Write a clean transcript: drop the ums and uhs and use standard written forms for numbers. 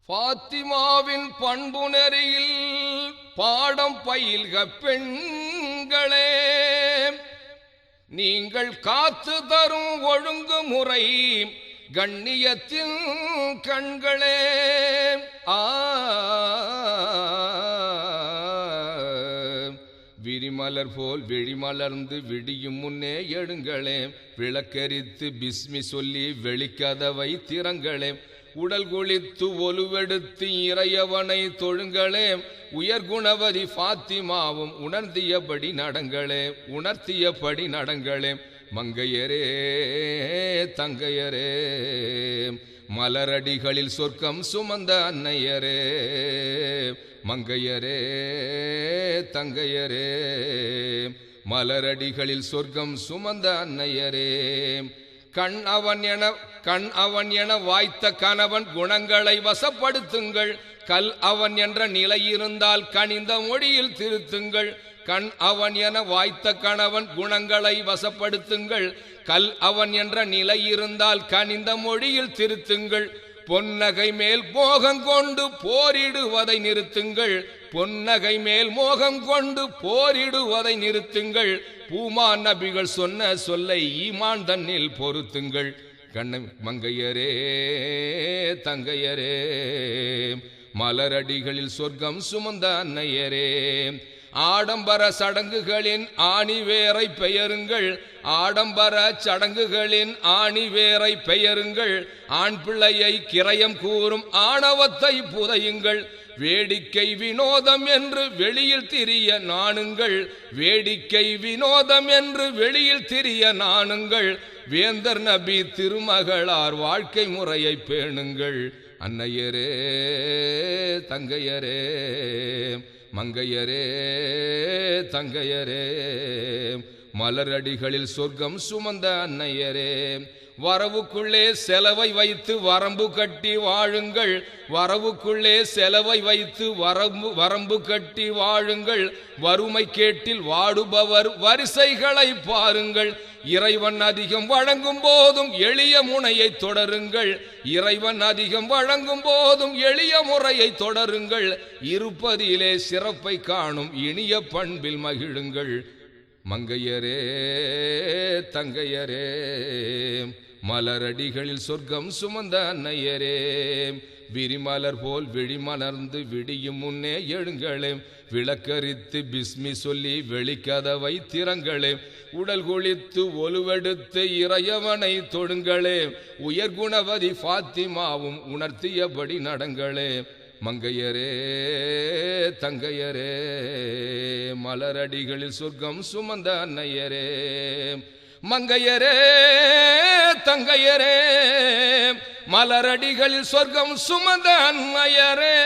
பாத்திமாவின் பண்பு நெறியில் பாடம் பயில்க பெண்களே, நீங்கள் காத்து தரும் ஒழுங்குமுறை கண்ணியத்தின் கண்களே. விரிமலர் போல் வெளிமலர்ந்து விடியும் முன்னே எடுங்களே, விளக்கரித்து பிஸ்மி சொல்லி வெளிக்கதவை திறங்களே, உடல் குளித்து ஒலுவெடுத்து இறையவனை தொழுங்களே, உயர்குணவதி பாத்திமாவும் உணர்த்தியபடி நடங்களே. மங்கையரே தங்கையரே, மலரடிகளில் சொர்க்கம் சுமந்த அன்னையரே, மங்கையரே தங்கையரே, மலரடிகளில் சொர்க்கம் சுமந்த அன்னையரே. கண் அவன் என வாய்த்த கணவன் குணங்களை வசப்படுத்துங்கள், கல் அவன் என்ற நிலை இருந்தால் கனிந்த மொழியில் திருத்துங்கள். கண் அவன் என வாய்த்த கணவன் குணங்களை வசப்படுத்துங்கள், கல் அவன் என்ற நிலை இருந்தால் கனிந்த மொழியில் திருத்துங்கள். பொன்னகை மேல் மோகம் கொண்டு போரிடுவதை நிறுத்துங்கள், பொன்னகை மேல் மோகம் கொண்டு போரிடுவதை நிறுத்துங்கள். பூமான் நபிகள் சொன்ன சொல்லை ஈமான் தன்னில் பொருத்துங்கள். மங்கையரே தங்கையரே, மலரடிகளில் சொர்க்கம் சுமந்த அன்னையரே. ஆடம்பர சடங்குகளின் ஆணிவேரை பெயருங்கள், ஆடம்பர சடங்குகளின் ஆணிவேரை பெயருங்கள். ஆண் பிள்ளையை கிரயம் கூறும் ஆணவத்தை புதையுங்கள். வேடிக்கை வினோதம் என்று வெளியில் திரிய நாணுங்கள், வேடிக்கை வினோதம் என்று வெளியில் திரிய நாணுங்கள். வேந்தர் நபி திருமகளார் வாழ்க்கை முறையை பேணுங்கள். அன்னையரே தங்கையரே, மங்கையரே தங்கையரே, மலரடிகளில் சொர்க்கம் சுமந்த அன்னையரே. வரவுக்குள்ளே செலவை வைத்து வரம்பு கட்டி வாழுங்கள், வரவுக்குள்ளே செலவை வைத்து வரம்பு கட்டி வாழுங்கள். வறுமை கேட்டில் வாடுபவர் வரிசைகளை பாருங்கள். இறைவன் அதிகம் வழங்கும் போதும் எளிய முனையை தொடருங்கள், இறைவன் அதிகம் வழங்கும் போதும் எளிய முறையை தொடருங்கள். இருப்பதிலே சிறப்பை காணும் இனிய பண்பில் மகிழுங்கள். மங்கையரே தங்கையரே, மலரடிகளில் சொர்க்கம் சுமந்த அன்னையரே. விரிமலர் போல் வெளிமலர்ந்து விடியும் முன்னே எழுங்களே, விளக்கரித்து பிஸ்மி சொல்லி வெளிக்கதவை திறங்களே, உடல் குளித்து ஒலுவெடுத்து இறையவனை தொடுங்களே, உயர்குணவதி பாத்திமாவும் உணர்த்தியபடி நடங்களே. மங்கையரே தங்கையரே, மலரடிகளில் சொர்க்கம் சுமந்த அன்னையரே. மங்கையரே தங்கையரே, மலரடிகளில் சொர்க்கம் சுமந்த அன்னையரே.